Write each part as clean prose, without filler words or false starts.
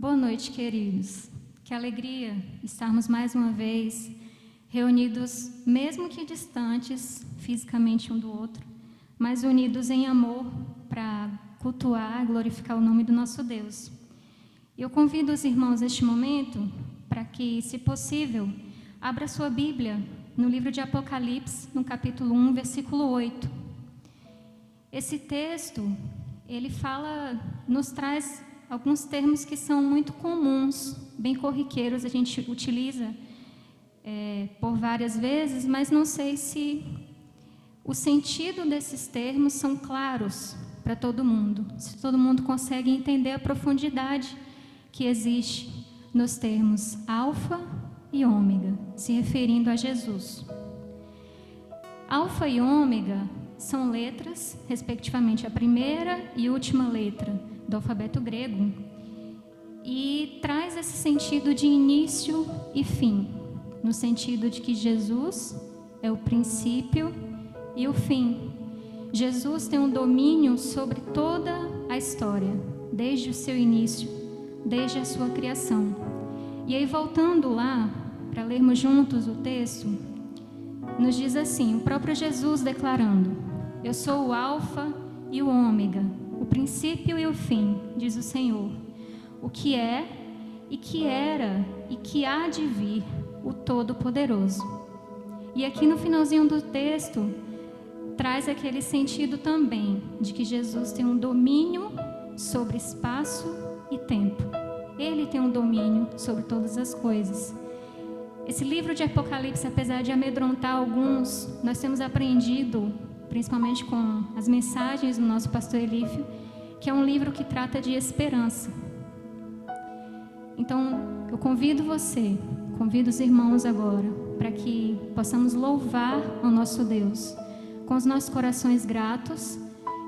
Boa noite, queridos. Que alegria estarmos mais uma vez reunidos, mesmo que distantes fisicamente um do outro, mas unidos em amor para cultuar e glorificar o nome do nosso Deus. Eu convido os irmãos neste momento para que, se possível, abra sua Bíblia no livro de Apocalipse, no capítulo 1, versículo 8. Esse texto, ele nos traz alguns termos que são muito comuns, bem corriqueiros, a gente utiliza por várias vezes, mas não sei se o sentido desses termos são claros para todo mundo, se todo mundo consegue entender a profundidade que existe nos termos alfa e ômega, se referindo a Jesus. Alfa e ômega são letras, respectivamente, a primeira e última letra do alfabeto grego, e traz esse sentido de início e fim, no sentido de que Jesus é o princípio e o fim. Jesus tem um domínio sobre toda a história, desde o seu início, desde a sua criação. E aí, voltando lá, para lermos juntos o texto, nos diz assim, o próprio Jesus declarando: eu sou o alfa e o ômega, o princípio e o fim, diz o Senhor, o que é e que era e que há de vir, o Todo-Poderoso. E aqui no finalzinho do texto, traz aquele sentido também de que Jesus tem um domínio sobre espaço e tempo. Ele tem um domínio sobre todas as coisas. Esse livro de Apocalipse, apesar de amedrontar alguns, nós temos aprendido, principalmente com as mensagens do nosso pastor Elífio, que é um livro que trata de esperança. Então, eu convido os irmãos agora, para que possamos louvar ao nosso Deus, com os nossos corações gratos,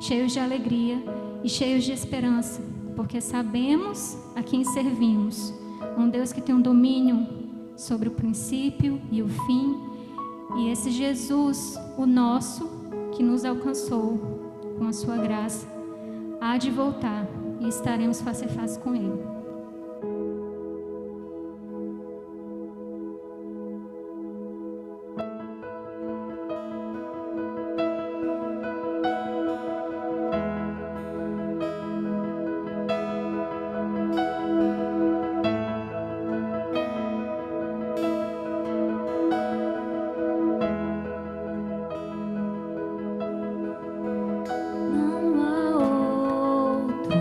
cheios de alegria e cheios de esperança, porque sabemos a quem servimos, um Deus que tem um domínio sobre o princípio e o fim, e esse Jesus, o nosso, que nos alcançou com a sua graça, há de voltar e estaremos face a face com Ele. Não há outro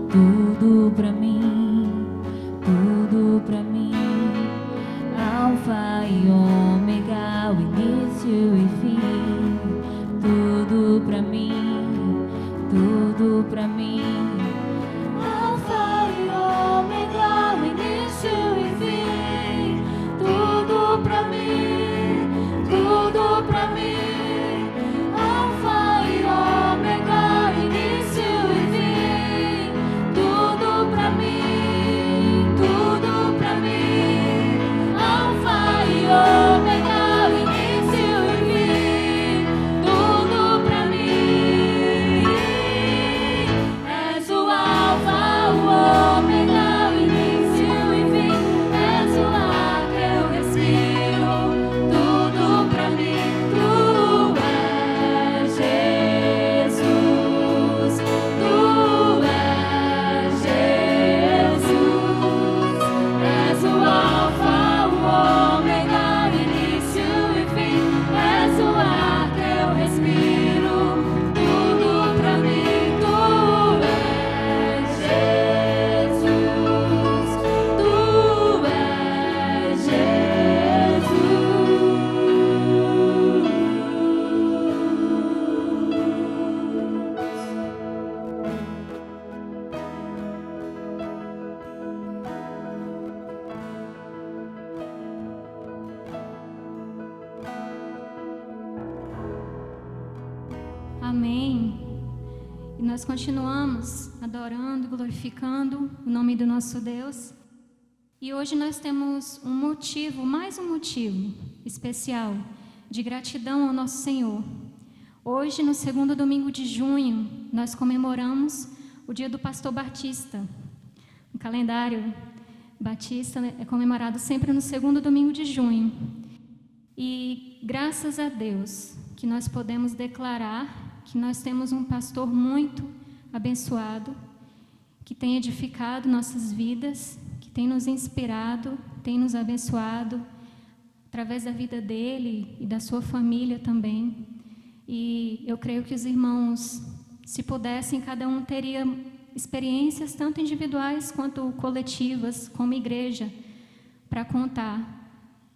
tudo pra mim, tudo pra mim. Alfa e ômega, o início e fim, tudo pra mim, tudo pra mim. Alfa e ômega, o início e fim, tudo pra mim, tudo pra mim. Alfa e ômega, início e fim, tudo pra mim, tudo pra mim. Alfa e ômega, início e fim, tudo pra mim. És o alfa, o ômega, o início e fim. És o ar que eu respiro, tudo pra mim. Tu és Jesus, tu és Jesus. És o alfa, o ômega, início e fim. És o ar que eu respiro, tudo pra mim. Tu és Jesus, tu és Amém. E nós continuamos adorando e glorificando o nome do nosso Deus. E hoje nós temos um motivo, mais um motivo especial de gratidão ao nosso Senhor. Hoje, no segundo domingo de junho, nós comemoramos o dia do pastor Batista. O calendário batista é comemorado sempre no segundo domingo de junho. E graças a Deus que nós podemos declarar que nós temos um pastor muito abençoado, que tem edificado nossas vidas, que tem nos inspirado, tem nos abençoado através da vida dele e da sua família também. E eu creio que os irmãos, se pudessem, cada um teria experiências tanto individuais quanto coletivas, como igreja, para contar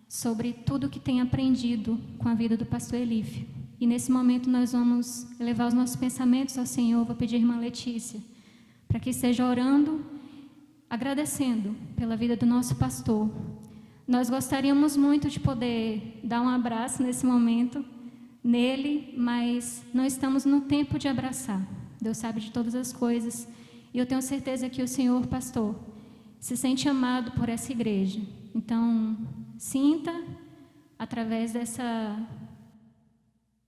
sobre tudo que tem aprendido com a vida do pastor Elífio. E nesse momento nós vamos elevar os nossos pensamentos ao Senhor. Vou pedir à irmã Letícia para que esteja orando, agradecendo pela vida do nosso pastor. Nós gostaríamos muito de poder dar um abraço nesse momento nele, mas não estamos no tempo de abraçar. Deus sabe de todas as coisas. E eu tenho certeza que o Senhor, pastor, se sente amado por essa igreja. Então, sinta, através dessa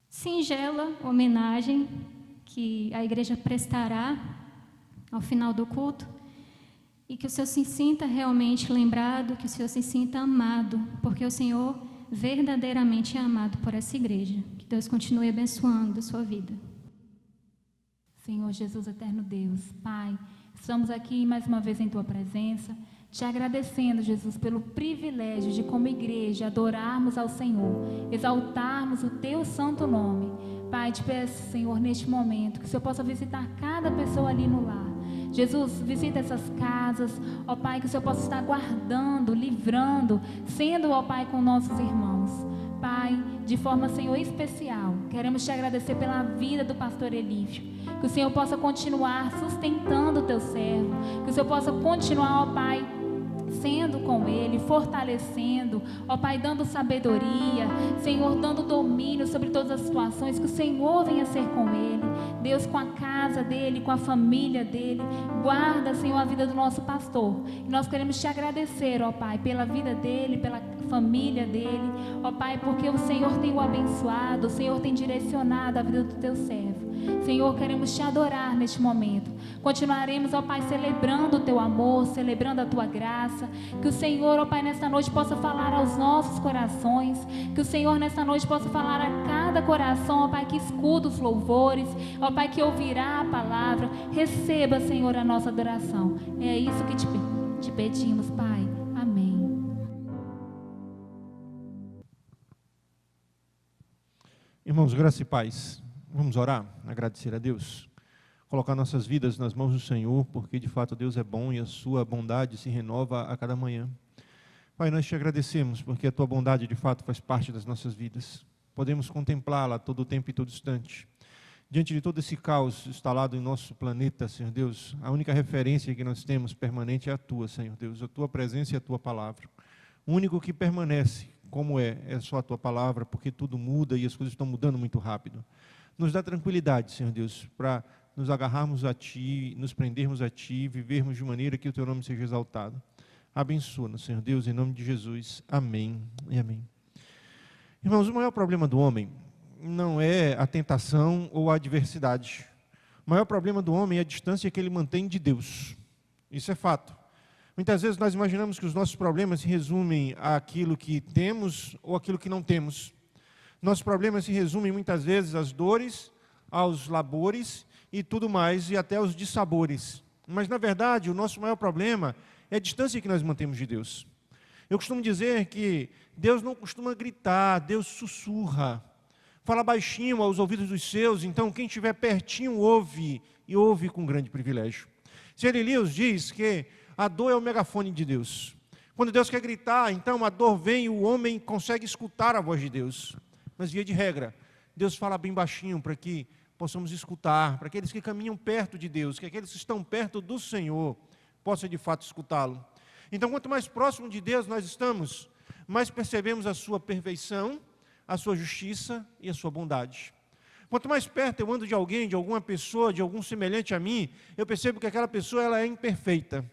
singela homenagem que a igreja prestará ao final do culto, e que o Senhor se sinta realmente lembrado, que o Senhor se sinta amado, porque o Senhor verdadeiramente é amado por essa igreja. Que Deus continue abençoando a sua vida. Senhor Jesus, eterno Deus, Pai, estamos aqui mais uma vez em Tua presença, te agradecendo, Jesus, pelo privilégio de, como igreja, adorarmos ao Senhor, exaltarmos o Teu santo nome. Pai, te peço, Senhor, neste momento, que o Senhor possa visitar cada pessoa ali no lar. Jesus, visita essas casas, ó Pai, que o Senhor possa estar guardando, livrando, sendo, ó Pai, com nossos irmãos. Pai, de forma, Senhor, especial, queremos te agradecer pela vida do pastor Elífio. Que o Senhor possa continuar sustentando o teu servo. Que o Senhor possa continuar, ó Pai, sendo com ele, fortalecendo, ó Pai, dando sabedoria, Senhor, dando domínio sobre todas as situações, que o Senhor venha ser com ele, Deus, com a casa dele, com a família dele, guarda, Senhor, a vida do nosso pastor, e nós queremos te agradecer, ó Pai, pela vida dele, pela família dele, ó Pai, porque o Senhor tem o abençoado, o Senhor tem direcionado a vida do teu servo. Senhor, queremos te adorar neste momento. Continuaremos, ó Pai, celebrando o teu amor, celebrando a tua graça. Que o Senhor, ó Pai, nesta noite possa falar aos nossos corações. Que o Senhor, nesta noite, possa falar a cada coração, ó Pai, que escuta os louvores, ó Pai, que ouvirá a palavra. Receba, Senhor, a nossa adoração. É isso que te pedimos, Pai. Amém. Irmãos, graça e paz. Vamos orar, agradecer a Deus. colocar nossas vidas nas mãos do Senhor, porque de fato Deus é bom e a sua bondade se renova a cada manhã. Pai, nós te agradecemos, porque a tua bondade de fato faz parte das nossas vidas. Podemos contemplá-la todo o tempo e todo instante. Diante de todo esse caos instalado em nosso planeta, Senhor Deus, a única referência que nós temos permanente é a tua, Senhor Deus, a tua presença e a tua palavra. O único que permanece, como é só a tua palavra, porque tudo muda e as coisas estão mudando muito rápido. Nos dá tranquilidade, Senhor Deus, para nos agarrarmos a Ti, nos prendermos a Ti, vivermos de maneira que o Teu nome seja exaltado. Abençoa-nos, Senhor Deus, em nome de Jesus. Amém e amém. Irmãos, o maior problema do homem não é a tentação ou a adversidade. O maior problema do homem é a distância que ele mantém de Deus. Isso é fato. Muitas vezes nós imaginamos que os nossos problemas se resumem àquilo que temos ou àquilo que não temos. Nossos problemas se resumem muitas vezes às dores, aos labores e tudo mais, e até aos dissabores. Mas, na verdade, o nosso maior problema é a distância que nós mantemos de Deus. Eu costumo dizer que Deus não costuma gritar, Deus sussurra. Fala baixinho aos ouvidos dos seus, então quem estiver pertinho ouve, e ouve com grande privilégio. C.S. Lewis diz que a dor é o megafone de Deus. Quando Deus quer gritar, então a dor vem e o homem consegue escutar a voz de Deus. Mas, via de regra, Deus fala bem baixinho para que possamos escutar, para aqueles que caminham perto de Deus, que aqueles que estão perto do Senhor possam de fato escutá-lo. Então, quanto mais próximo de Deus nós estamos, mais percebemos a sua perfeição, a sua justiça e a sua bondade. Quanto mais perto eu ando de alguém, de alguma pessoa, de algum semelhante a mim, eu percebo que aquela pessoa ela é imperfeita.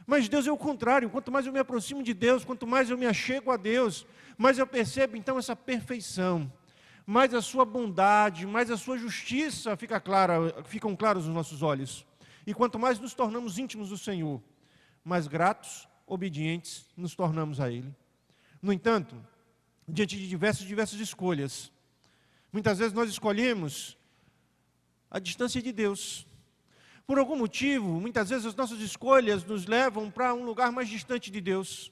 Mas Deus é o contrário, quanto mais eu me aproximo de Deus, quanto mais eu me achego a Deus, mais eu percebo então essa perfeição, mais a sua bondade, mais a sua justiça ficam claros nos nossos olhos. E quanto mais nos tornamos íntimos do Senhor, mais gratos, obedientes nos tornamos a Ele. No entanto, diante de diversas escolhas, muitas vezes nós escolhemos a distância de Deus. Por algum motivo, muitas vezes as nossas escolhas nos levam para um lugar mais distante de Deus.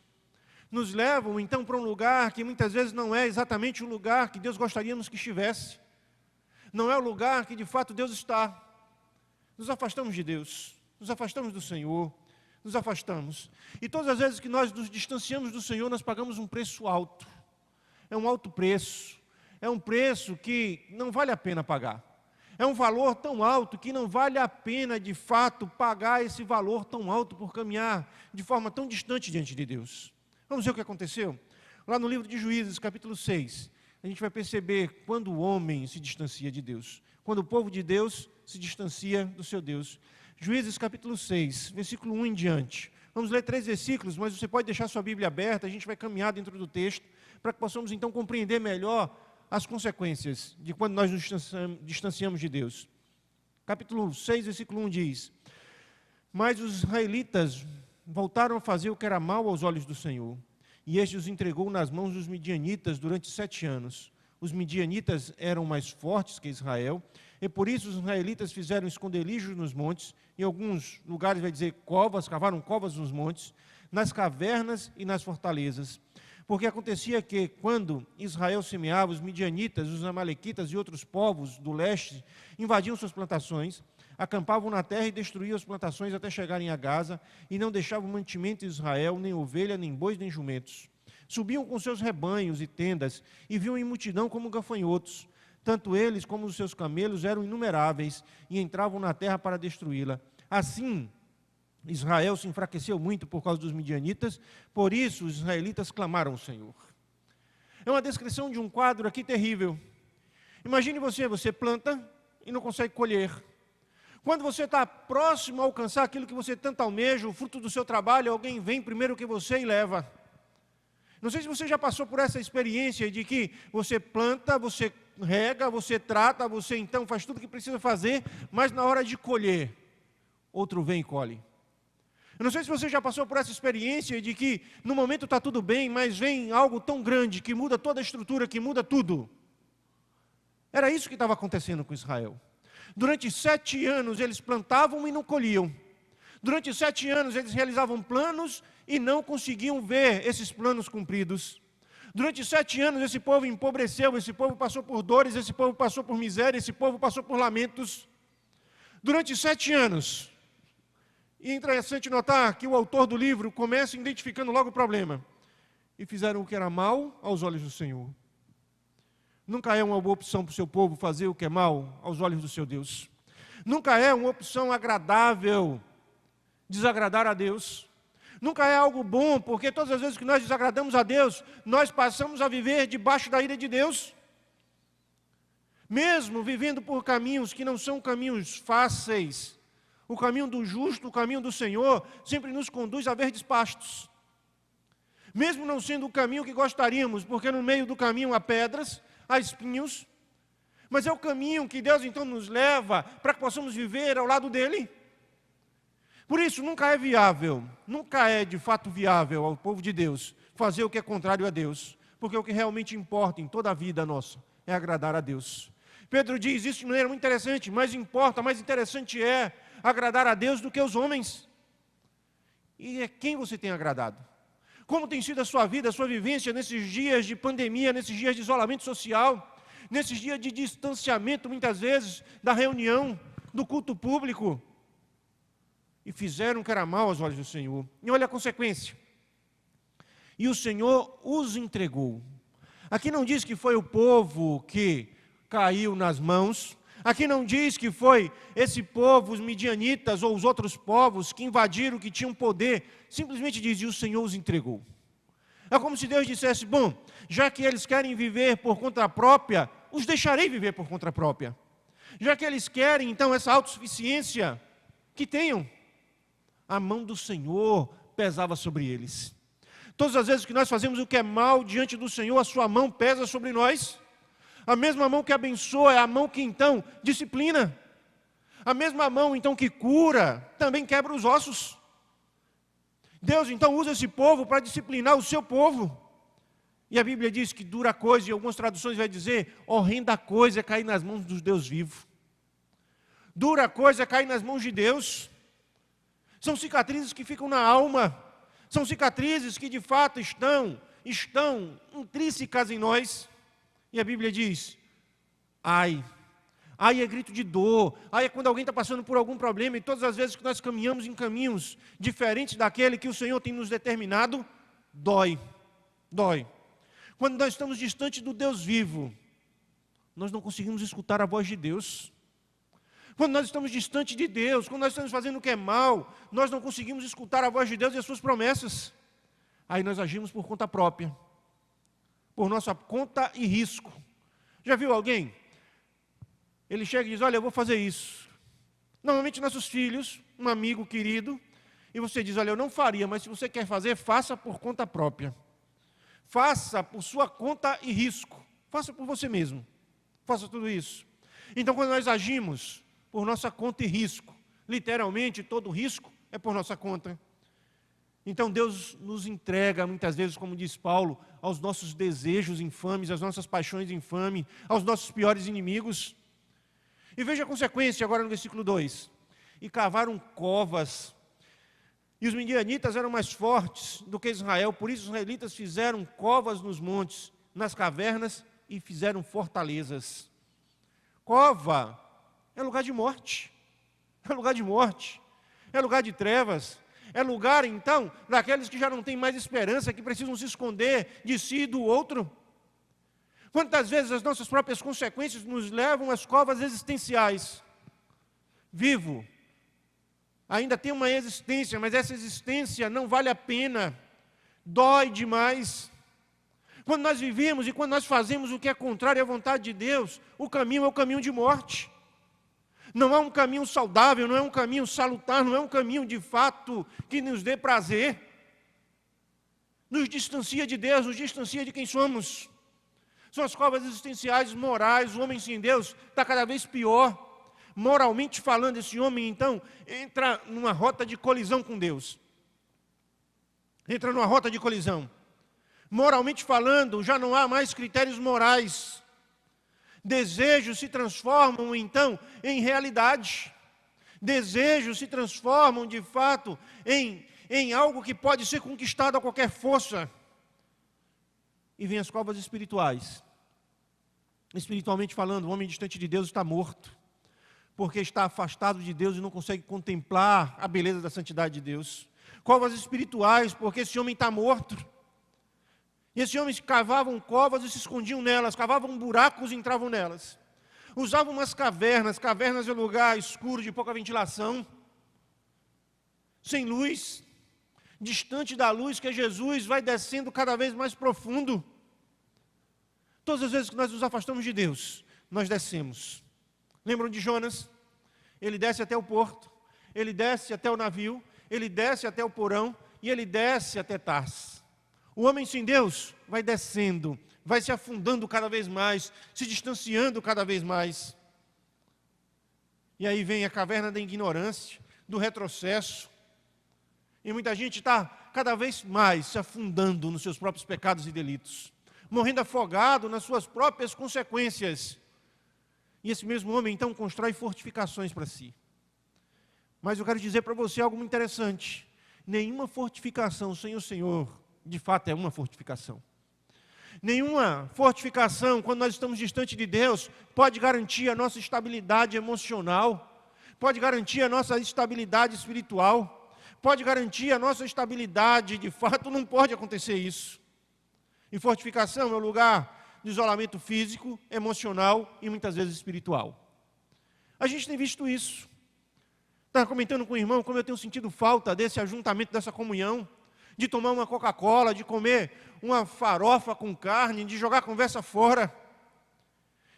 Nos levam, então, para um lugar que muitas vezes não é exatamente o lugar que Deus gostaríamos que estivesse. Não é o lugar que de fato Deus está. Nos afastamos de Deus, nos afastamos do Senhor, nos afastamos. E todas as vezes que nós nos distanciamos do Senhor, nós pagamos um preço alto. É um alto preço. É um preço que não vale a pena pagar. É um valor tão alto que não vale a pena, de fato, pagar esse valor tão alto por caminhar de forma tão distante diante de Deus. Vamos ver o que aconteceu? Lá no livro de Juízes, capítulo 6, a gente vai perceber quando o homem se distancia de Deus. Quando o povo de Deus se distancia do seu Deus. Juízes, capítulo 6, versículo 1 em diante. Vamos ler 3 versículos, mas você pode deixar sua Bíblia aberta, a gente vai caminhar dentro do texto, para que possamos então compreender melhor as consequências de quando nós nos distanciamos de Deus. Capítulo 6, versículo 1 diz: Mas os israelitas voltaram a fazer o que era mal aos olhos do Senhor, e este os entregou nas mãos dos midianitas durante 7 anos. Os midianitas eram mais fortes que Israel, e por isso os israelitas fizeram esconderijos nos montes, em alguns lugares vai dizer covas, cavaram covas nos montes, nas cavernas e nas fortalezas. Porque acontecia que, quando Israel semeava, os midianitas, os amalequitas e outros povos do leste invadiam suas plantações, acampavam na terra e destruíam as plantações até chegarem a Gaza, e não deixavam mantimento em Israel, nem ovelha, nem bois, nem jumentos. Subiam com seus rebanhos e tendas, e viam em multidão como gafanhotos. Tanto eles como os seus camelos eram inumeráveis, e entravam na terra para destruí-la. Assim, Israel se enfraqueceu muito por causa dos midianitas, por isso os israelitas clamaram ao Senhor. É uma descrição de um quadro aqui terrível. Imagine você planta e não consegue colher. Quando você está próximo a alcançar aquilo que você tanto almeja, o fruto do seu trabalho, alguém vem primeiro que você e leva. Não sei se você já passou por essa experiência de que você planta, você rega, você trata, você então faz tudo o que precisa fazer, mas na hora de colher, outro vem e colhe. Eu não sei se você já passou por essa experiência de que no momento está tudo bem, mas vem algo tão grande que muda toda a estrutura, que muda tudo. Era isso que estava acontecendo com Israel. Durante 7 anos eles plantavam e não colhiam. Durante 7 anos eles realizavam planos e não conseguiam ver esses planos cumpridos. Durante 7 anos esse povo empobreceu, esse povo passou por dores, esse povo passou por miséria, esse povo passou por lamentos. durante 7 anos. E é interessante notar que o autor do livro começa identificando logo o problema. E fizeram o que era mal aos olhos do Senhor. Nunca é uma boa opção para o seu povo fazer o que é mal aos olhos do seu Deus. Nunca é uma opção agradável desagradar a Deus. Nunca é algo bom, porque todas as vezes que nós desagradamos a Deus, nós passamos a viver debaixo da ira de Deus. Mesmo vivendo por caminhos que não são caminhos fáceis, o caminho do justo, o caminho do Senhor, sempre nos conduz a verdes pastos. Mesmo não sendo o caminho que gostaríamos, porque no meio do caminho há pedras, há espinhos, mas é o caminho que Deus então nos leva para que possamos viver ao lado dEle. Por isso, nunca é viável, nunca é de fato viável ao povo de Deus fazer o que é contrário a Deus, porque o que realmente importa em toda a vida nossa é agradar a Deus. Pedro diz isso de maneira muito interessante, mais interessante é agradar a Deus do que os homens. E é quem você tem agradado? Como tem sido a sua vida, a sua vivência nesses dias de pandemia, nesses dias de isolamento social, nesses dias de distanciamento, muitas vezes, da reunião, do culto público? E fizeram o que era mal aos olhos do Senhor. E olha a consequência. E o Senhor os entregou. Aqui não diz que foi o povo que caiu nas mãos. Aqui não diz que foi esse povo, os midianitas ou os outros povos que invadiram, que tinham poder. Simplesmente diz, e o Senhor os entregou. É como se Deus dissesse, bom, já que eles querem viver por conta própria, os deixarei viver por conta própria. Já que eles querem, então, essa autossuficiência, que tenham. A mão do Senhor pesava sobre eles. Todas as vezes que nós fazemos o que é mal diante do Senhor, a sua mão pesa sobre nós. A mesma mão que abençoa é a mão que então disciplina. A mesma mão então que cura, também quebra os ossos. Deus então usa esse povo para disciplinar o seu povo. E a Bíblia diz que dura coisa, e algumas traduções vai dizer, horrenda coisa é cair nas mãos dos Deus vivo. Dura coisa é cair nas mãos de Deus. São cicatrizes que ficam na alma. São cicatrizes que de fato estão intrínsecas em nós. E a Bíblia diz, ai é grito de dor, ai é quando alguém está passando por algum problema, e todas as vezes que nós caminhamos em caminhos diferentes daquele que o Senhor tem nos determinado, dói. Quando nós estamos distante do Deus vivo, nós não conseguimos escutar a voz de Deus. Quando nós estamos distante de Deus, quando nós estamos fazendo o que é mal, nós não conseguimos escutar a voz de Deus e as suas promessas. Aí nós agimos por conta própria, por nossa conta e risco. Já viu alguém? Ele chega e diz, olha, eu vou fazer isso. Normalmente nossos filhos, um amigo querido, e você diz, olha, eu não faria, mas se você quer fazer, faça por conta própria. Faça por sua conta e risco. Faça por você mesmo. Faça tudo isso. Então, quando nós agimos por nossa conta e risco, literalmente, todo risco é por nossa conta. Então, Deus nos entrega, muitas vezes, como diz Paulo, aos nossos desejos infames, às nossas paixões infames, aos nossos piores inimigos. E veja a consequência agora no versículo 2. E cavaram covas. E os midianitas eram mais fortes do que Israel, por isso os israelitas fizeram covas nos montes, nas cavernas, e fizeram fortalezas. Cova é lugar de morte, é lugar de morte, é lugar de trevas, é lugar, então, daqueles que já não têm mais esperança, que precisam se esconder de si e do outro. Quantas vezes as nossas próprias consequências nos levam às covas existenciais? Vivo, ainda tem uma existência, mas essa existência não vale a pena, dói demais. Quando nós vivemos e quando nós fazemos o que é contrário à vontade de Deus, o caminho é o caminho de morte. Não é um caminho saudável, não é um caminho salutar, não é um caminho de fato que nos dê prazer. Nos distancia de Deus, nos distancia de quem somos. São as covas existenciais, morais, o homem sem Deus está cada vez pior. Moralmente falando, esse homem então entra numa rota de colisão com Deus. Entra numa rota de colisão. Moralmente falando, já não há mais critérios morais. Desejos se transformam, então, em realidade. Desejos se transformam, de fato, em algo que pode ser conquistado a qualquer força. E vem as covas espirituais. Espiritualmente falando, o homem distante de Deus está morto. porque está afastado de Deus e não consegue contemplar a beleza da santidade de Deus. Covas espirituais, porque esse homem está morto. E esses homens cavavam covas e se escondiam nelas, cavavam buracos e entravam nelas. Usavam umas cavernas, cavernas é lugar escuro, de pouca ventilação, sem luz, distante da luz, que Jesus vai descendo cada vez mais profundo. Todas as vezes que nós nos afastamos de Deus, nós descemos. Lembram de Jonas? Ele desce até o porto, ele desce até o navio, ele desce até o porão e ele desce até Tarsis. O homem sem Deus vai descendo, vai se afundando cada vez mais, se distanciando cada vez mais. E aí vem a caverna da ignorância, do retrocesso. E muita gente está cada vez mais se afundando nos seus próprios pecados e delitos, morrendo afogado nas suas próprias consequências. E esse mesmo homem, então, constrói fortificações para si. Mas eu quero dizer para você algo muito interessante. Nenhuma fortificação sem o Senhor, de fato, é uma fortificação. Nenhuma fortificação, quando nós estamos distante de Deus, pode garantir a nossa estabilidade emocional, pode garantir a nossa estabilidade espiritual, pode garantir a nossa estabilidade, de fato, não pode acontecer isso. E fortificação é o lugar de isolamento físico, emocional e muitas vezes espiritual. A gente tem visto isso. Estava comentando com o irmão como eu tenho sentido falta desse ajuntamento, dessa comunhão, de tomar uma Coca-Cola, de comer uma farofa com carne, de jogar a conversa fora,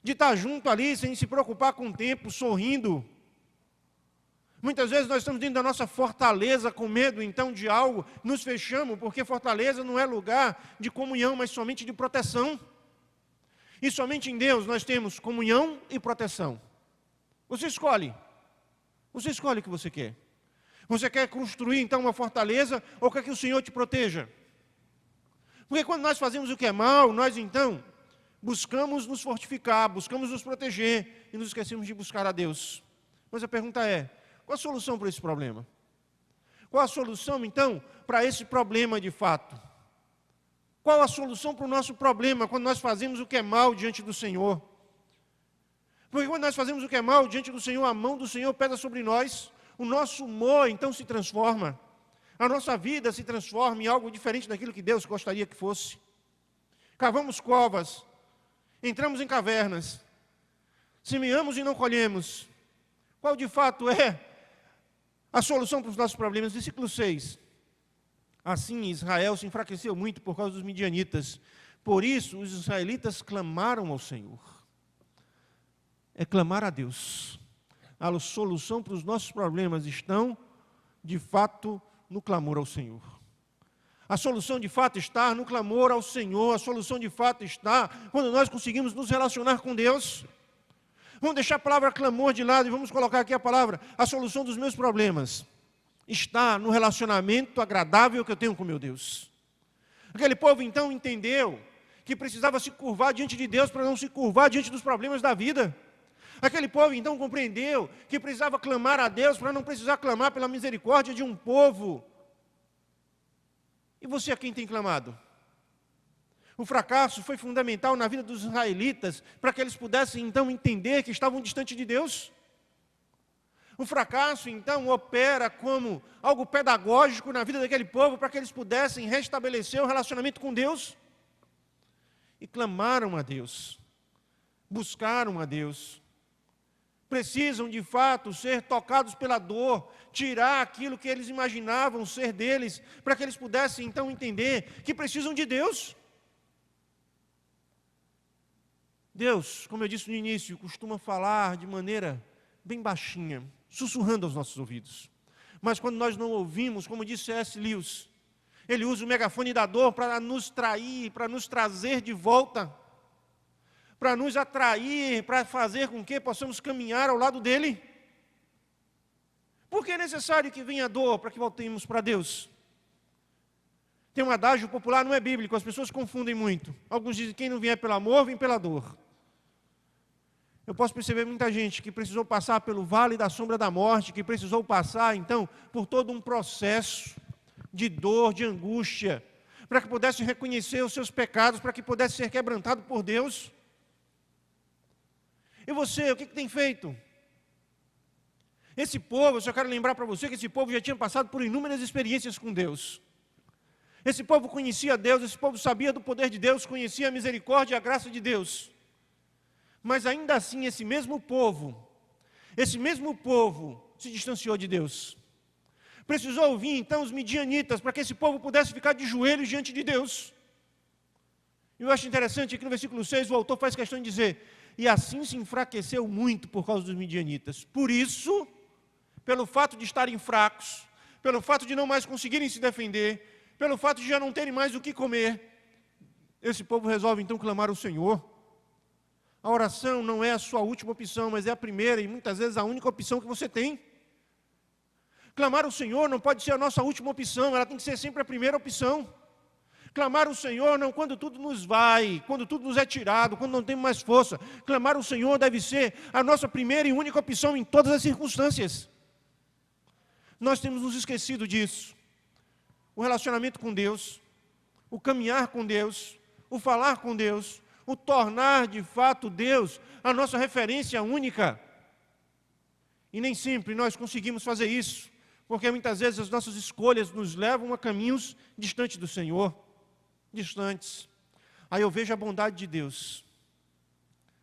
de estar junto ali sem se preocupar com o tempo, sorrindo. Muitas vezes nós estamos dentro da nossa fortaleza com medo então de algo, nos fechamos, porque fortaleza não é lugar de comunhão, mas somente de proteção. E somente em Deus nós temos comunhão e proteção. Você escolhe o que você quer. Você quer construir então uma fortaleza ou quer que o Senhor te proteja? Porque quando nós fazemos o que é mal, nós então buscamos nos fortificar, buscamos nos proteger e nos esquecemos de buscar a Deus. Mas a pergunta é, qual a solução para esse problema? Qual a solução então para esse problema de fato? Qual a solução para o nosso problema quando nós fazemos o que é mal diante do Senhor? Porque quando nós fazemos o que é mal diante do Senhor, a mão do Senhor pesa sobre nós, o nosso humor então se transforma, a nossa vida se transforma em algo diferente daquilo que Deus gostaria que fosse. Cavamos covas, entramos em cavernas, semeamos e não colhemos. Qual de fato é a solução para os nossos problemas? Versículo 6. Assim Israel se enfraqueceu muito por causa dos midianitas. Por isso os israelitas clamaram ao Senhor. É clamar a Deus. A solução para os nossos problemas estão, de fato, no clamor ao Senhor. A solução de fato está no clamor ao Senhor. A solução de fato está quando nós conseguimos nos relacionar com Deus. Vamos deixar a palavra clamor de lado e vamos colocar aqui a palavra, a solução dos meus problemas está no relacionamento agradável que eu tenho com meu Deus. Aquele povo então entendeu que precisava se curvar diante de Deus para não se curvar diante dos problemas da vida. Aquele povo então compreendeu que precisava clamar a Deus para não precisar clamar pela misericórdia de um povo. E você a quem tem clamado? O fracasso foi fundamental na vida dos israelitas para que eles pudessem então entender que estavam distante de Deus. O fracasso, então, opera como algo pedagógico na vida daquele povo para que eles pudessem restabelecer o relacionamento com Deus. E clamaram a Deus, buscaram a Deus. Precisam, de fato, ser tocados pela dor, tirar aquilo que eles imaginavam ser deles, para que eles pudessem, então, entender que precisam de Deus. Deus, como eu disse no início, costuma falar de maneira bem baixinha, sussurrando aos nossos ouvidos. Mas quando nós não ouvimos, como disse C.S. Lewis, ele usa o megafone da dor para nos trair, para nos trazer de volta, para nos atrair, para fazer com que possamos caminhar ao lado dele. Por que é necessário que venha a dor para que voltemos para Deus? Tem um adágio popular, não é bíblico, as pessoas confundem muito. Alguns dizem que quem não vier pelo amor, vem pela dor. Eu posso perceber muita gente que precisou passar pelo vale da sombra da morte, que precisou passar, então, por todo um processo de dor, de angústia, para que pudesse reconhecer os seus pecados, para que pudesse ser quebrantado por Deus. E você, o que tem feito? Esse povo, eu só quero lembrar para você que esse povo já tinha passado por inúmeras experiências com Deus. Esse povo conhecia Deus, esse povo sabia do poder de Deus, conhecia a misericórdia e a graça de Deus. Mas ainda assim, esse mesmo povo se distanciou de Deus. Precisou vir então os midianitas para que esse povo pudesse ficar de joelhos diante de Deus. E eu acho interessante que no versículo 6 o autor faz questão de dizer: e assim se enfraqueceu muito por causa dos midianitas. Por isso, pelo fato de estarem fracos, pelo fato de não mais conseguirem se defender, pelo fato de já não terem mais o que comer, esse povo resolve então clamar ao Senhor. A oração não é a sua última opção, mas é a primeira e muitas vezes a única opção que você tem. Clamar ao Senhor não pode ser a nossa última opção, ela tem que ser sempre a primeira opção. Clamar ao Senhor não quando tudo nos vai, quando tudo nos é tirado, quando não temos mais força. Clamar ao Senhor deve ser a nossa primeira e única opção em todas as circunstâncias. Nós temos nos esquecido disso. O relacionamento com Deus, o caminhar com Deus, o falar com Deus, o tornar de fato Deus a nossa referência única. E nem sempre nós conseguimos fazer isso, porque muitas vezes as nossas escolhas nos levam a caminhos distantes do Senhor, distantes. Aí eu vejo a bondade de Deus,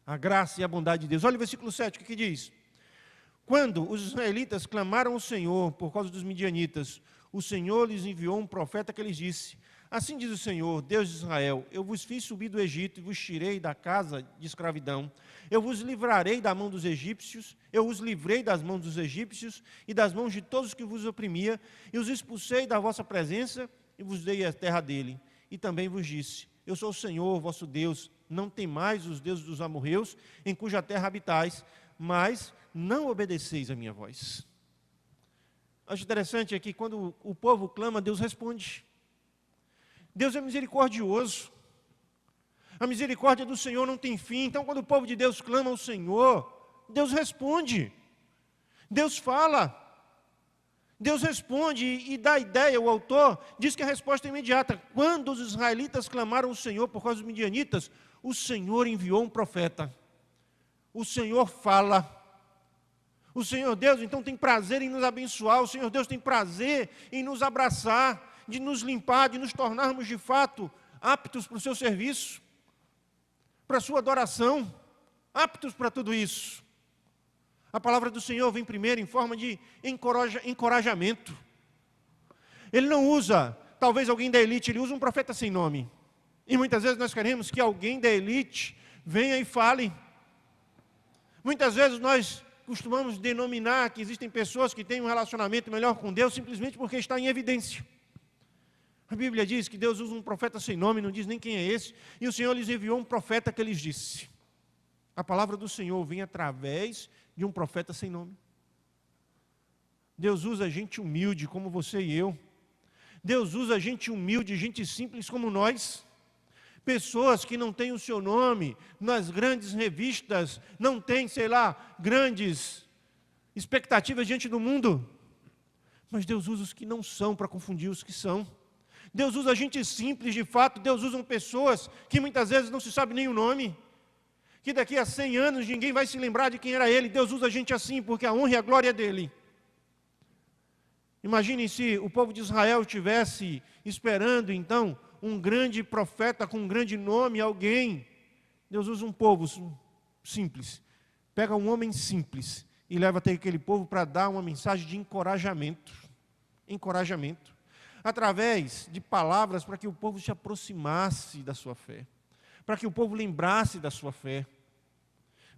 a graça e a bondade de Deus. Olha o versículo 7, o que diz? Quando os israelitas clamaram ao Senhor por causa dos midianitas, o Senhor lhes enviou um profeta que lhes disse: assim diz o Senhor, Deus de Israel, eu vos fiz subir do Egito e vos tirei da casa de escravidão. Eu vos livrarei da mão dos egípcios, eu os livrei das mãos dos egípcios e das mãos de todos que vos oprimia, e os expulsei da vossa presença e vos dei a terra dele. E também vos disse: eu sou o Senhor, vosso Deus, não temais os deuses dos amorreus, em cuja terra habitais, mas não obedeceis a minha voz. Acho interessante aqui, quando o povo clama, Deus responde. Deus é misericordioso. A misericórdia do Senhor não tem fim. Então, quando o povo de Deus clama ao Senhor, Deus responde. Deus fala. Deus responde e dá ideia, o autor diz que a resposta é imediata. Quando os israelitas clamaram ao Senhor por causa dos midianitas, o Senhor enviou um profeta. O Senhor fala. O Senhor Deus, então, tem prazer em nos abençoar. O Senhor Deus tem prazer em nos abraçar, de nos limpar, de nos tornarmos de fato aptos para o seu serviço, para a sua adoração, aptos para tudo isso. A palavra do Senhor vem primeiro em forma de encorajamento. Ele não usa, talvez alguém da elite, ele usa um profeta sem nome. E muitas vezes nós queremos que alguém da elite venha e fale. Muitas vezes nós costumamos denominar que existem pessoas que têm um relacionamento melhor com Deus simplesmente porque está em evidência. A Bíblia diz que Deus usa um profeta sem nome, não diz nem quem é esse, e o Senhor lhes enviou um profeta que lhes disse. A palavra do Senhor vem através de um profeta sem nome. Deus usa gente humilde como você e eu. Deus usa gente humilde, gente simples como nós. Pessoas que não têm o seu nome nas grandes revistas, não têm, grandes expectativas diante do mundo. Mas Deus usa os que não são para confundir os que são. Deus usa gente simples, de fato. Deus usa pessoas que muitas vezes não se sabe nem o nome, que daqui a 100 anos ninguém vai se lembrar de quem era ele. Deus usa gente assim, porque a honra e a glória é dele. Imaginem se o povo de Israel estivesse esperando, então, um grande profeta com um grande nome, alguém. Deus usa um povo simples, pega um homem simples e leva até aquele povo para dar uma mensagem de encorajamento. Encorajamento. Através de palavras para que o povo se aproximasse da sua fé, para que o povo lembrasse da sua fé.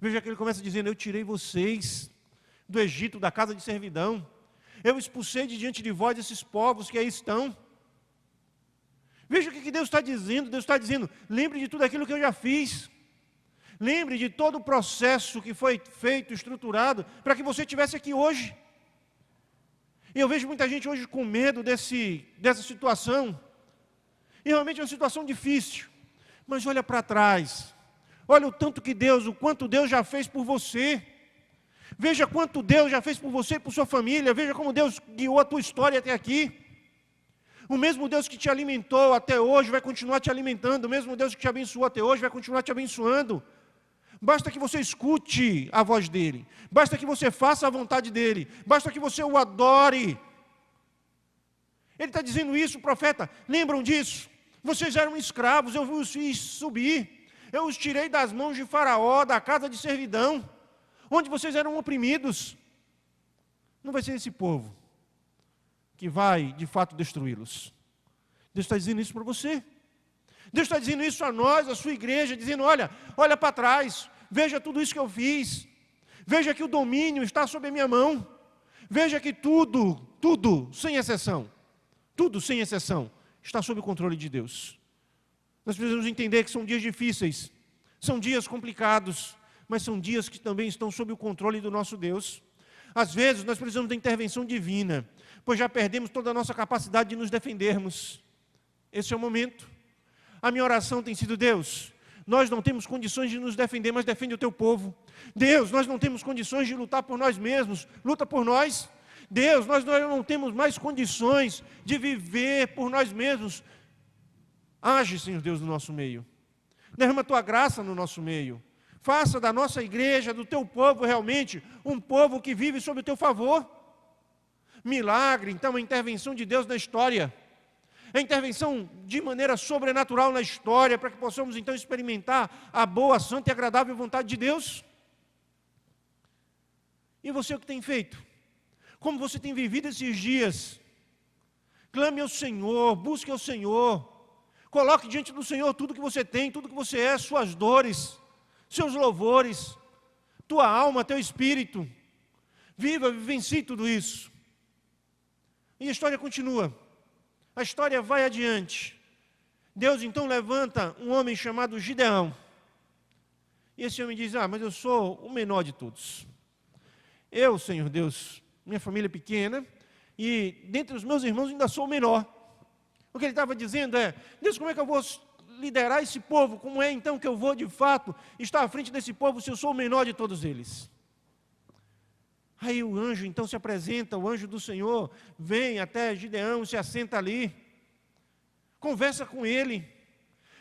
Veja que ele começa dizendo: eu tirei vocês do Egito, da casa de servidão, eu expulsei de diante de vós esses povos que aí estão. Veja o que Deus está dizendo. Deus está dizendo: lembre de tudo aquilo que eu já fiz, lembre de todo o processo que foi feito, estruturado, para que você estivesse aqui hoje. E eu vejo muita gente hoje com medo dessa situação, e realmente é uma situação difícil, mas olha para trás, olha o tanto que Deus, o quanto Deus já fez por você, veja quanto Deus já fez por você e por sua família, veja como Deus guiou a tua história até aqui. O mesmo Deus que te alimentou até hoje vai continuar te alimentando, o mesmo Deus que te abençoou até hoje vai continuar te abençoando. Basta que você escute a voz dele. Basta que você faça a vontade dele. Basta que você o adore. Ele está dizendo isso, profeta. Lembram disso? Vocês eram escravos, eu os fiz subir. Eu os tirei das mãos de Faraó, da casa de servidão, onde vocês eram oprimidos. Não vai ser esse povo que vai, de fato, destruí-los. Deus está dizendo isso para você. Deus está dizendo isso a nós, a sua igreja, dizendo, olha para trás, veja tudo isso que eu fiz, veja que o domínio está sob a minha mão, veja que tudo, sem exceção, está sob o controle de Deus. Nós precisamos entender que são dias difíceis, são dias complicados, mas são dias que também estão sob o controle do nosso Deus. Às vezes nós precisamos da intervenção divina, pois já perdemos toda a nossa capacidade de nos defendermos. Esse é o momento. A minha oração tem sido, Deus, nós não temos condições de nos defender, mas defende o teu povo. Deus, nós não temos condições de lutar por nós mesmos, luta por nós. Deus, nós não temos mais condições de viver por nós mesmos. Age, Senhor Deus, no nosso meio. Derrama a tua graça no nosso meio. Faça da nossa igreja, do teu povo, realmente, um povo que vive sob o teu favor. Milagre, então, a intervenção de Deus na história. A intervenção de maneira sobrenatural na história, para que possamos então experimentar a boa, santa e agradável vontade de Deus. E você o que tem feito? Como você tem vivido esses dias? Clame ao Senhor, busque ao Senhor, coloque diante do Senhor tudo que você tem, tudo que você é, suas dores, seus louvores, tua alma, teu espírito. Vivencie tudo isso. E a história continua. A história vai adiante. Deus então levanta um homem chamado Gideão. E esse homem diz, mas eu sou o menor de todos. Eu, Senhor Deus, minha família é pequena, e dentre os meus irmãos ainda sou o menor. O que ele estava dizendo é, Deus, como é que eu vou liderar esse povo? Como é então que eu vou, de fato, estar à frente desse povo se eu sou o menor de todos eles? Aí o anjo então se apresenta, o anjo do Senhor vem até Gideão, se assenta ali, conversa com ele.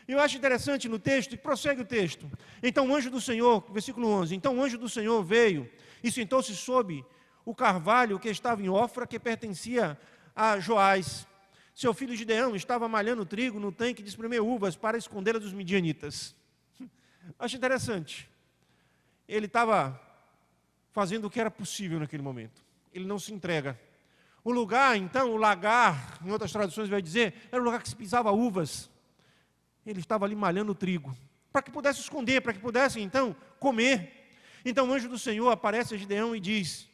E eu acho interessante no texto, e prossegue o texto. Então o anjo do Senhor, versículo 11, então o anjo do Senhor veio e sentou-se sob o carvalho que estava em Ofra, que pertencia a Joás. Seu filho Gideão estava malhando trigo no tanque de espremer uvas para escondê-la dos midianitas. Acho interessante. Ele estava fazendo o que era possível naquele momento. Ele não se entrega. O lugar, então, o lagar, em outras traduções vai dizer, era o lugar que se pisava uvas. Ele estava ali malhando trigo, para que pudesse esconder, para que pudesse, então, comer. Então o anjo do Senhor aparece a Gideão e diz,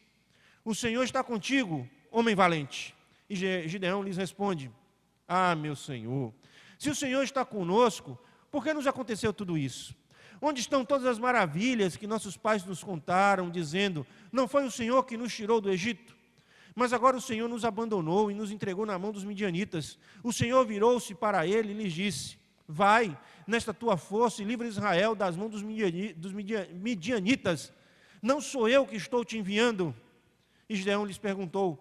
o Senhor está contigo, homem valente. E Gideão lhes responde, meu Senhor, se o Senhor está conosco, por que nos aconteceu tudo isso? Onde estão todas as maravilhas que nossos pais nos contaram, dizendo, não foi o Senhor que nos tirou do Egito? Mas agora o Senhor nos abandonou e nos entregou na mão dos midianitas. O Senhor virou-se para ele e lhes disse, vai, nesta tua força e livra Israel das mãos dos midianitas. Não sou eu que estou te enviando? E Gideão lhes perguntou,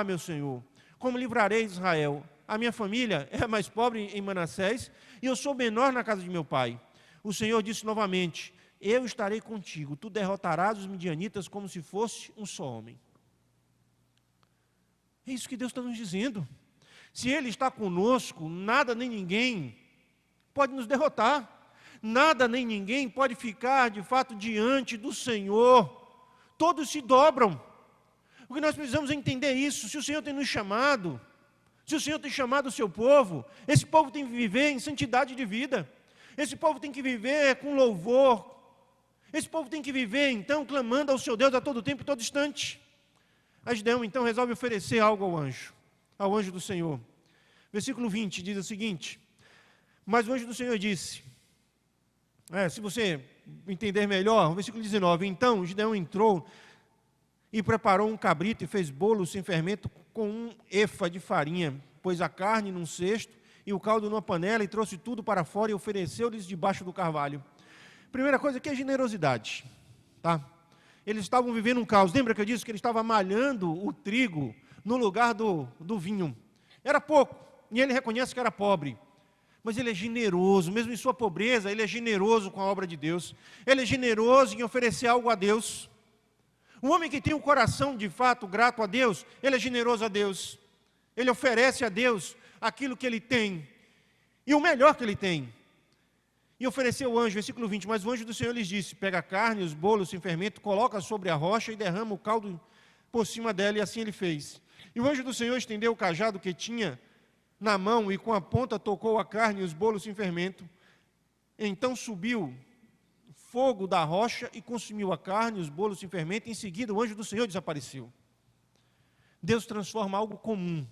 meu Senhor, como livrarei Israel? A minha família é a mais pobre em Manassés e eu sou menor na casa de meu pai. O Senhor disse novamente, eu estarei contigo, tu derrotarás os midianitas como se fosse um só homem. É isso que Deus está nos dizendo. Se Ele está conosco, nada nem ninguém pode nos derrotar. Nada nem ninguém pode ficar, de fato, diante do Senhor. Todos se dobram. O que nós precisamos entender isso. Se o Senhor tem nos chamado, se o Senhor tem chamado o seu povo, esse povo tem que viver em santidade de vida. Esse povo tem que viver com louvor. Esse povo tem que viver, então, clamando ao seu Deus a todo tempo e todo instante. Gideão, então, resolve oferecer algo ao anjo do Senhor. Versículo 20 diz o seguinte, mas o anjo do Senhor disse, se você entender melhor, versículo 19, então Gideão entrou e preparou um cabrito e fez bolo sem fermento com 1 efa de farinha, pôs a carne num cesto e o caldo numa panela e trouxe tudo para fora e ofereceu-lhes debaixo do carvalho. Primeira coisa aqui é generosidade, tá? Eles estavam vivendo um caos. Lembra que eu disse que ele estava malhando o trigo no lugar do vinho? Era pouco, e ele reconhece que era pobre. mas ele é generoso, mesmo em sua pobreza, ele é generoso com a obra de Deus. Ele é generoso em oferecer algo a Deus. Um homem que tem um coração de fato grato a Deus, ele é generoso a Deus. Ele oferece a Deus aquilo que ele tem, e o melhor que ele tem. E ofereceu o anjo, versículo 20, mas o anjo do Senhor lhes disse, pega a carne, os bolos sem fermento, coloca sobre a rocha e derrama o caldo por cima dela, e assim ele fez. E o anjo do Senhor estendeu o cajado que tinha na mão, e com a ponta tocou a carne e os bolos sem fermento. Então subiu fogo da rocha e consumiu a carne e os bolos sem fermento, e em seguida o anjo do Senhor desapareceu. Deus transforma algo comum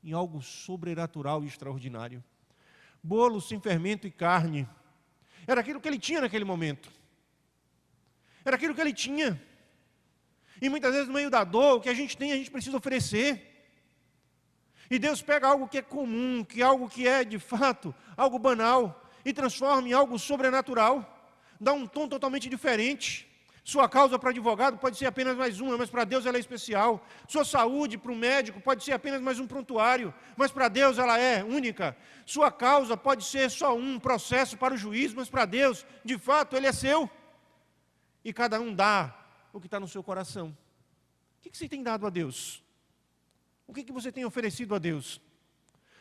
em algo sobrenatural e extraordinário. Bolo sem fermento e carne, era aquilo que ele tinha naquele momento, era aquilo que ele tinha, e muitas vezes no meio da dor, o que a gente tem, a gente precisa oferecer, e Deus pega algo que é comum, algo que é de fato, algo banal, e transforma em algo sobrenatural, dá um tom totalmente diferente. Sua causa para advogado pode ser apenas mais uma, mas para Deus ela é especial. Sua saúde para o médico pode ser apenas mais um prontuário, mas para Deus ela é única. Sua causa pode ser só um processo para o juiz, mas para Deus, de fato, ele é seu. E cada um dá o que está no seu coração. O que você tem dado a Deus? O que você tem oferecido a Deus?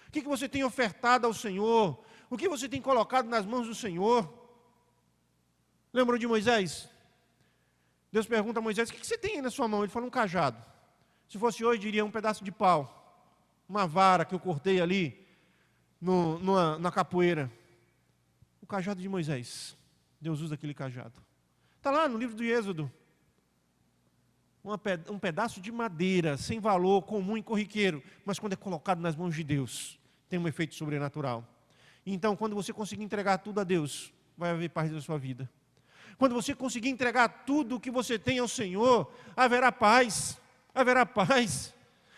O que você tem ofertado ao Senhor? O que você tem colocado nas mãos do Senhor? Lembram de Moisés? Deus pergunta a Moisés, o que você tem aí na sua mão? Ele fala, um cajado. Se fosse hoje, diria um pedaço de pau, uma vara que eu cortei ali na capoeira. O cajado de Moisés. Deus usa aquele cajado. Está lá no livro do Êxodo. Um pedaço de madeira, sem valor, comum e corriqueiro, mas quando é colocado nas mãos de Deus, tem um efeito sobrenatural. Então, quando você conseguir entregar tudo a Deus, vai haver paz na sua vida. Quando você conseguir entregar tudo o que você tem ao Senhor, haverá paz, haverá paz.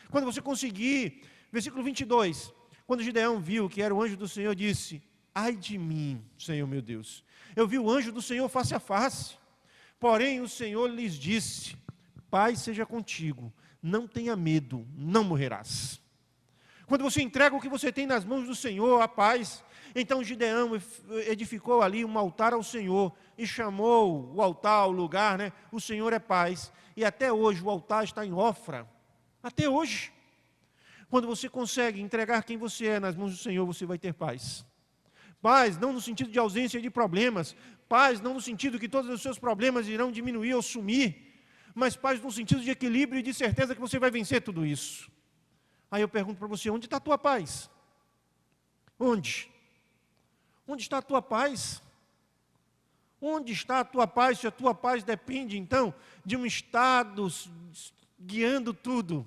Quando você conseguir, versículo 22, quando Gideão viu que era o anjo do Senhor, disse, ai de mim, Senhor meu Deus, eu vi o anjo do Senhor face a face, porém o Senhor lhes disse, paz seja contigo, não tenha medo, não morrerás. Quando você entrega o que você tem nas mãos do Senhor, a paz. Então Gideão edificou ali um altar ao Senhor e chamou o altar, o lugar, né? O Senhor é paz. E até hoje o altar está em Ofra. Até hoje. Quando você consegue entregar quem você é nas mãos do Senhor, você vai ter paz. Paz não no sentido de ausência de problemas. Paz não no sentido que todos os seus problemas irão diminuir ou sumir. Mas paz no sentido de equilíbrio e de certeza que você vai vencer tudo isso. Aí eu pergunto para você, onde está a tua paz? Onde? Onde está a tua paz? Onde está a tua paz? Se a tua paz depende, então, de um estado guiando tudo,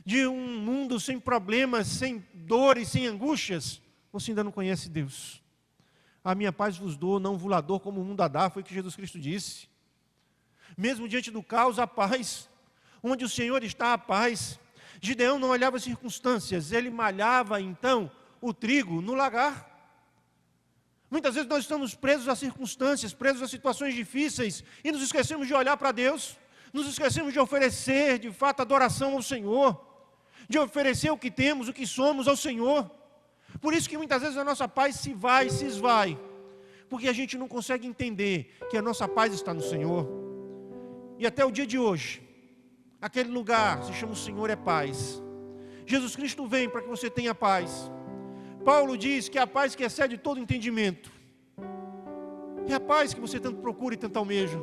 de um mundo sem problemas, sem dores, sem angústias, você ainda não conhece Deus. A minha paz vos dou, não vos la dou como o mundo a dá, foi o que Jesus Cristo disse. Mesmo diante do caos, a paz. Onde o Senhor está, a paz. Gideão não olhava as circunstâncias, ele malhava, então, o trigo no lagar. Muitas vezes nós estamos presos a circunstâncias, presos a situações difíceis, e nos esquecemos de olhar para Deus, nos esquecemos de oferecer, de fato, adoração ao Senhor, de oferecer o que temos, o que somos ao Senhor. Por isso que muitas vezes a nossa paz se vai, se esvai, porque a gente não consegue entender que a nossa paz está no Senhor. E até o dia de hoje, aquele lugar se chama o Senhor é paz. Jesus Cristo vem para que você tenha paz. Paulo diz que a paz que excede todo entendimento é a paz que você tanto procura e tanto almeja.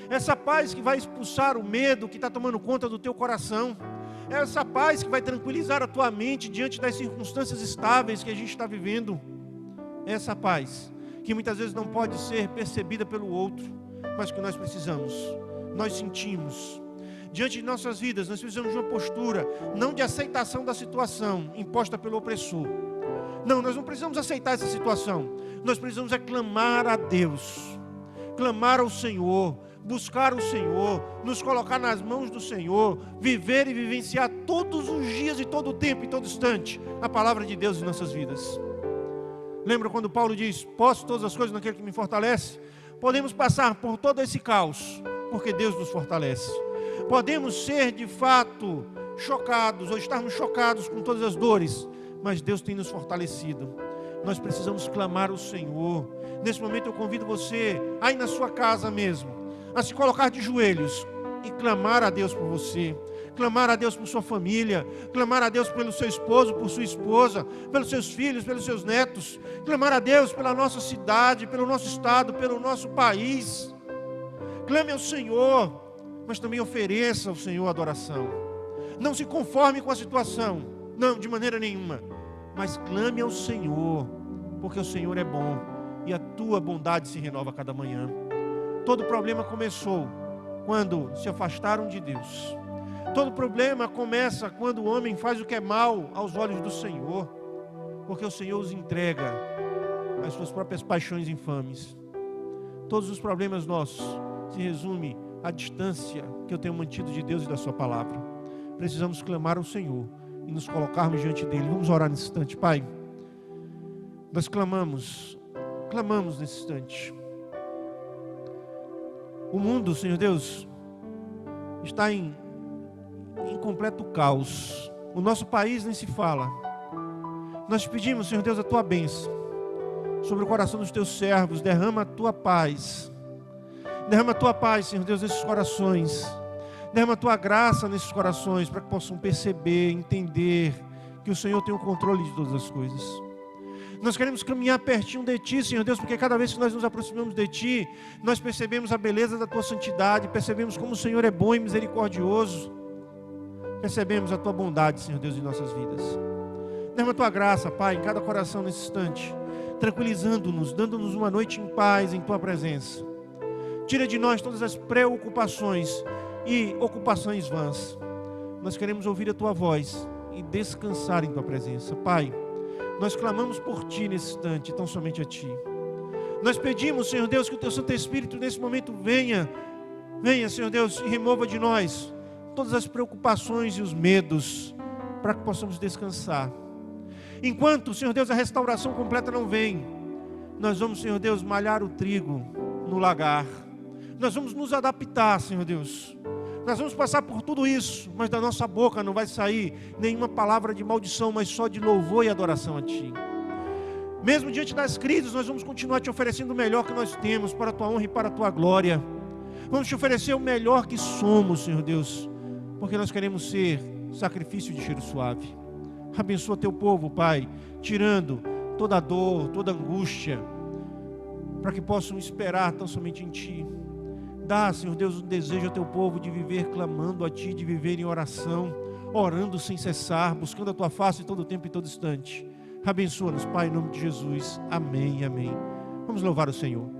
Essa paz que vai expulsar o medo que está tomando conta do teu coração. É essa paz que vai tranquilizar a tua mente diante das circunstâncias estáveis que a gente está vivendo. É essa paz que muitas vezes não pode ser percebida pelo outro, mas que nós precisamos, nós sentimos. Diante de nossas vidas, nós precisamos de uma postura, não de aceitação da situação imposta pelo opressor. Não, nós não precisamos aceitar essa situação. Nós precisamos clamar a Deus, clamar ao Senhor, buscar o Senhor, nos colocar nas mãos do Senhor, viver e vivenciar todos os dias e todo o tempo e todo instante a palavra de Deus em nossas vidas. Lembra quando Paulo diz, posso todas as coisas naquele que me fortalece? Podemos passar por todo esse caos, porque Deus nos fortalece. Podemos ser de fato chocados, ou estarmos chocados com todas as dores, mas Deus tem nos fortalecido. Nós precisamos clamar ao Senhor. Nesse momento eu convido você, aí na sua casa mesmo, a se colocar de joelhos e clamar a Deus por você. Clamar a Deus por sua família, clamar a Deus pelo seu esposo, por sua esposa, pelos seus filhos, pelos seus netos, clamar a Deus pela nossa cidade, pelo nosso estado, pelo nosso país. Clame ao Senhor, mas também ofereça ao Senhor adoração. Não se conforme com a situação, não, de maneira nenhuma, mas clame ao Senhor, porque o Senhor é bom e a tua bondade se renova a cada manhã. Todo problema começou quando se afastaram de Deus. Todo problema começa quando o homem faz o que é mal aos olhos do Senhor, porque o Senhor os entrega às suas próprias paixões infames. Todos os problemas nossos se resumem à distância que eu tenho mantido de Deus e da sua palavra. Precisamos clamar ao Senhor e nos colocarmos diante dele. Vamos orar nesse instante. Pai, nós clamamos nesse instante. O mundo, Senhor Deus, está em completo caos. O nosso país nem se fala. Nós pedimos, Senhor Deus, a tua bênção sobre o coração dos teus servos. Derrama a tua paz. Derrama a tua paz, Senhor Deus, nesses corações. Derrama a tua graça nesses corações, para que possam perceber, entender que o Senhor tem o controle de todas as coisas. Nós queremos caminhar pertinho de Ti, Senhor Deus, porque cada vez que nós nos aproximamos de Ti, nós percebemos a beleza da Tua santidade, percebemos como o Senhor é bom e misericordioso, percebemos a Tua bondade, Senhor Deus, em nossas vidas. Derrama a Tua graça, Pai, em cada coração nesse instante, tranquilizando-nos, dando-nos uma noite em paz em Tua presença. Tira de nós todas as preocupações e ocupações vãs. Nós queremos ouvir a Tua voz e descansar em Tua presença. Pai, nós clamamos por Ti nesse instante, tão somente a Ti. Nós pedimos, Senhor Deus, que o Teu Santo Espírito nesse momento venha, Senhor Deus, e remova de nós todas as preocupações e os medos, para que possamos descansar. Enquanto, Senhor Deus, a restauração completa não vem, nós vamos, Senhor Deus, malhar o trigo no lagar. Nós vamos nos adaptar, Senhor Deus. Nós vamos passar por tudo isso, mas da nossa boca não vai sair nenhuma palavra de maldição, mas só de louvor e adoração a Ti. Mesmo diante das crises, nós vamos continuar Te oferecendo o melhor que nós temos, para a Tua honra e para a Tua glória. Vamos Te oferecer o melhor que somos, Senhor Deus, porque nós queremos ser sacrifício de cheiro suave. Abençoa Teu povo, Pai, tirando toda a dor, toda a angústia, para que possam esperar tão somente em Ti. Dá, Senhor Deus, um desejo ao Teu povo de viver clamando a Ti, de viver em oração, orando sem cessar, buscando a Tua face todo tempo e todo instante. Abençoa-nos, Pai, em nome de Jesus. Amém e amém. Vamos louvar o Senhor.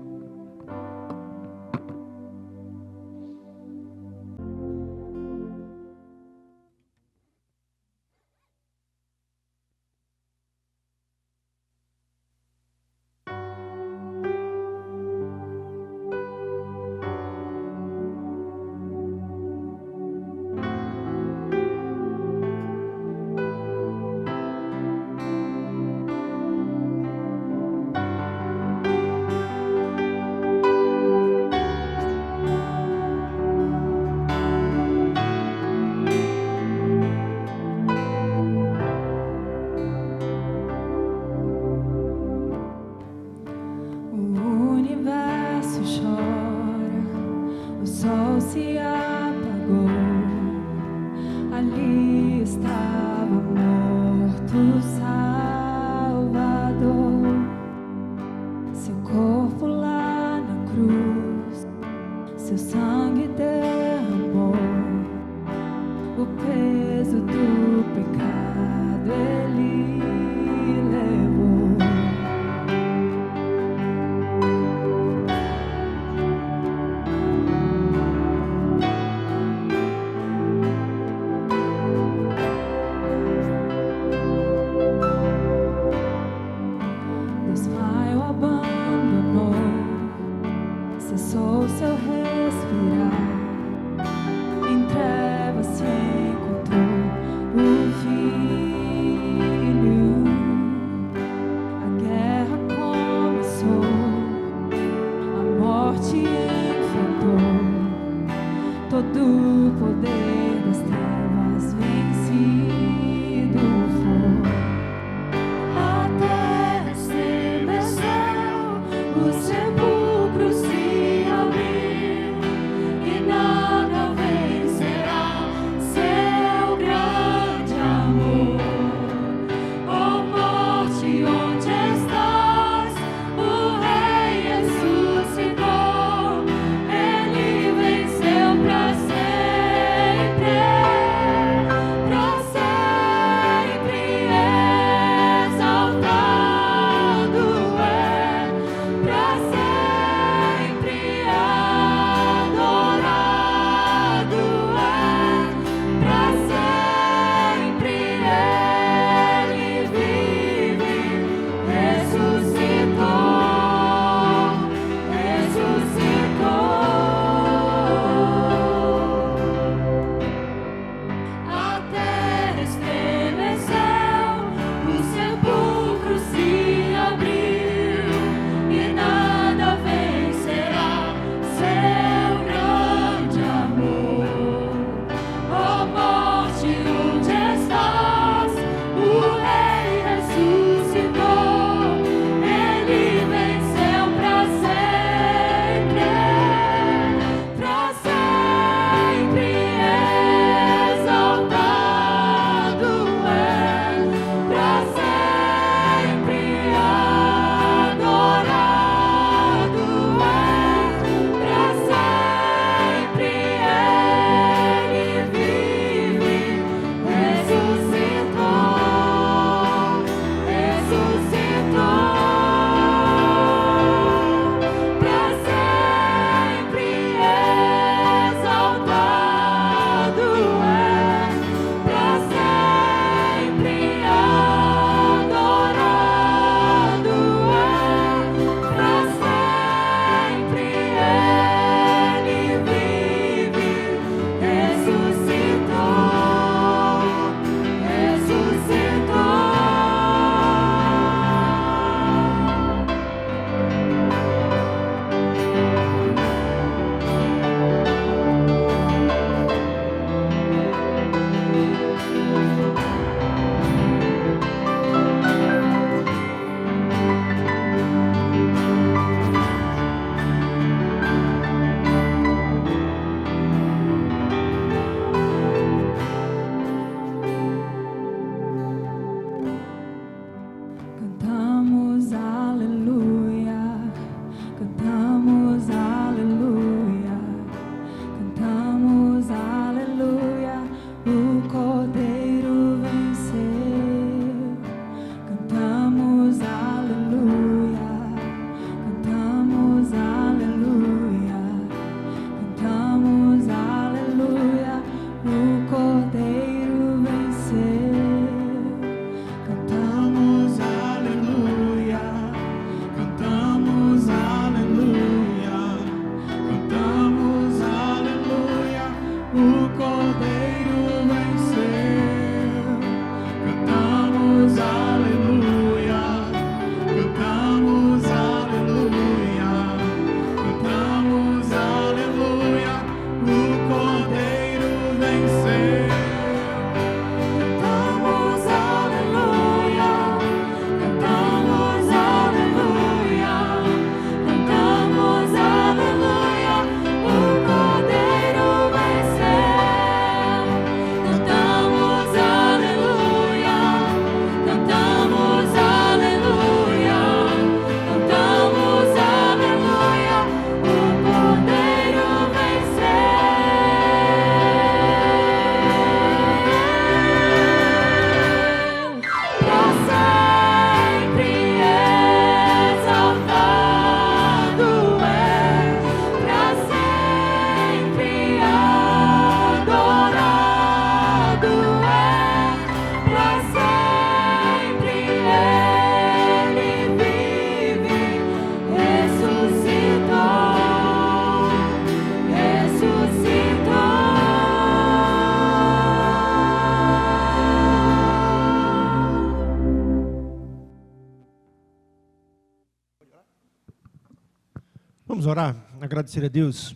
Vamos orar, agradecer a Deus.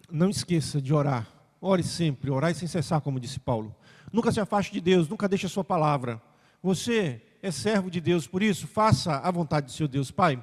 Não esqueça de orar. Ore sempre, orai sem cessar, como disse Paulo. Nunca se afaste de Deus, nunca deixe a sua palavra. Você é servo de Deus, por isso, faça a vontade do seu Deus. Pai,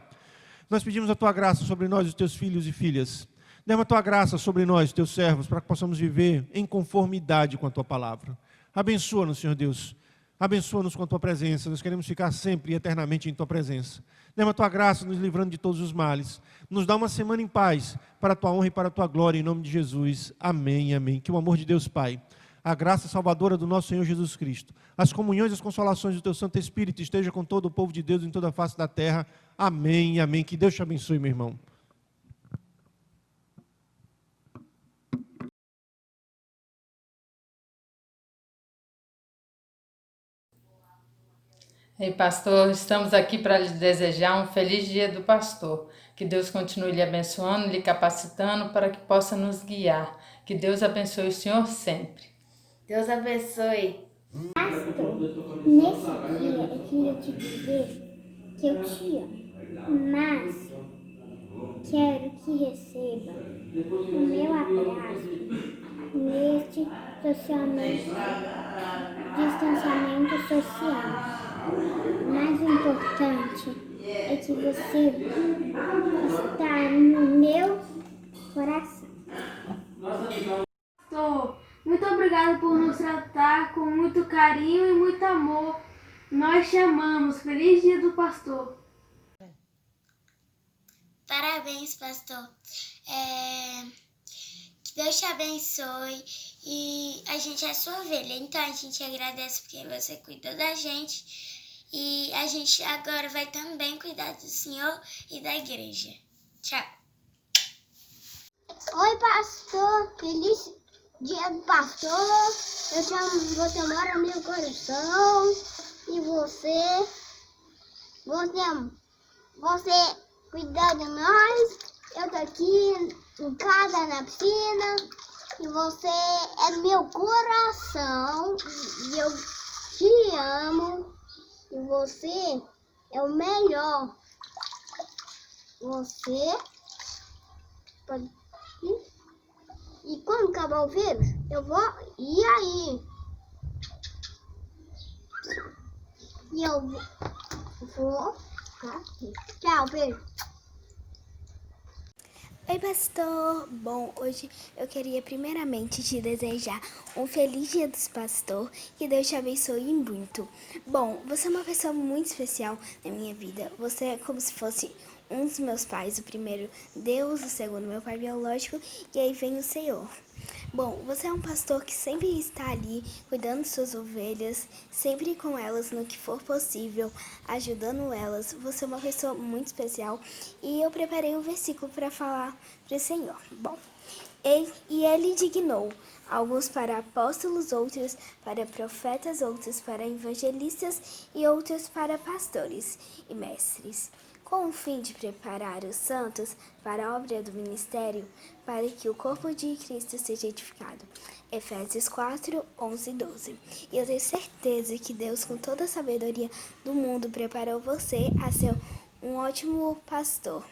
nós pedimos a Tua graça sobre nós, os Teus filhos e filhas. Derrama a Tua graça sobre nós, Teus servos, para que possamos viver em conformidade com a Tua palavra. Abençoa-nos, Senhor Deus. Abençoa-nos com a Tua presença. Nós queremos ficar sempre e eternamente em Tua presença. Derrama a Tua graça, nos livrando de todos os males. Nos dá uma semana em paz, para a Tua honra e para a Tua glória, em nome de Jesus. Amém, amém. Que o amor de Deus Pai, a graça salvadora do nosso Senhor Jesus Cristo, as comunhões e as consolações do Teu Santo Espírito esteja com todo o povo de Deus em toda a face da terra. Amém, amém. Que Deus te abençoe, meu irmão. Ei, pastor, estamos aqui para lhe desejar um feliz dia do pastor. Que Deus continue lhe abençoando, lhe capacitando para que possa nos guiar. Que Deus abençoe o senhor sempre. Deus abençoe. Pastor, nesse dia eu queria te dizer que eu te amo, mas quero que receba o meu abraço neste distanciamento social. O mais importante é que você está no meu coração. Pastor, muito obrigado por nos tratar com muito carinho e muito amor. Nós te amamos. Feliz dia do pastor. Parabéns, pastor. Que Deus te abençoe. E a gente é sua ovelha, então a gente agradece porque você cuidou da gente. E a gente agora vai também cuidar do Senhor e da igreja. Tchau. Oi, pastor. Feliz dia do pastor. Eu te amo, você mora no meu coração. E você cuida de nós. Eu tô aqui em casa, na piscina. E você é do meu coração. E eu te amo. E você é o melhor. Você pode... E quando acabar o vírus, eu vou... E aí? E eu vou... Aqui. Tchau, beijo. Oi, pastor! Bom, hoje eu queria primeiramente te desejar um feliz dia dos pastor, que Deus te abençoe muito. Bom, você é uma pessoa muito especial na minha vida. Você é como se fosse um dos meus pais, o primeiro Deus, o segundo meu pai biológico, e aí vem o Senhor. Bom, você é um pastor que sempre está ali, cuidando de suas ovelhas, sempre com elas no que for possível, ajudando elas. Você é uma pessoa muito especial e eu preparei um versículo para falar para o Senhor. Bom, e ele dignou alguns para apóstolos, outros para profetas, outros para evangelistas e outros para pastores e mestres, com o fim de preparar os santos para a obra do ministério, para que o corpo de Cristo seja edificado. Efésios 4, 11 e 12. E eu tenho certeza que Deus, com toda a sabedoria do mundo, preparou você a ser um ótimo pastor.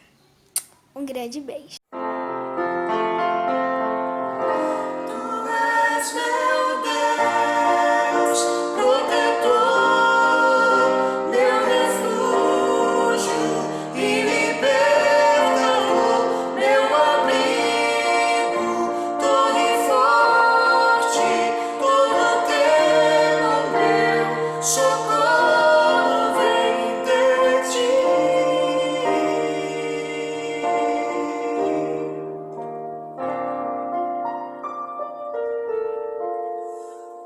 Um grande beijo.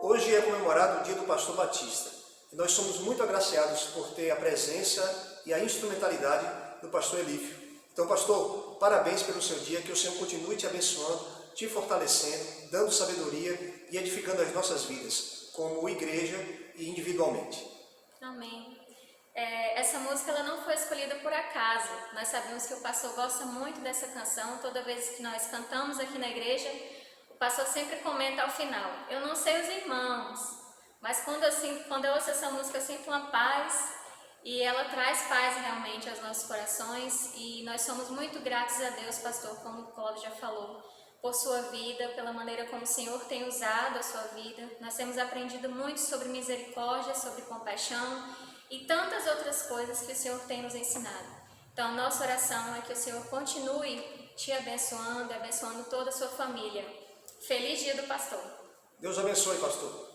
Hoje é comemorado o Dia do Pastor Batista e nós somos muito agraciados por ter a presença e a instrumentalidade do pastor Elífio. Então, pastor, parabéns pelo seu dia, que o Senhor continue te abençoando, te fortalecendo, dando sabedoria e edificando as nossas vidas, como igreja e individualmente. Amém. Essa música ela não foi escolhida por acaso. Nós sabemos que o pastor gosta muito dessa canção. Toda vez que nós cantamos aqui na igreja, o pastor sempre comenta ao final: eu não sei os irmãos, mas quando eu ouço essa música eu sinto uma paz e ela traz paz realmente aos nossos corações, e nós somos muito gratos a Deus, pastor, como o Cláudio já falou, por sua vida, pela maneira como o Senhor tem usado a sua vida. Nós temos aprendido muito sobre misericórdia, sobre compaixão e tantas outras coisas que o Senhor tem nos ensinado. Então, nossa oração é que o Senhor continue te abençoando e abençoando toda a sua família. Feliz Dia do Pastor. Deus abençoe, pastor.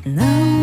Não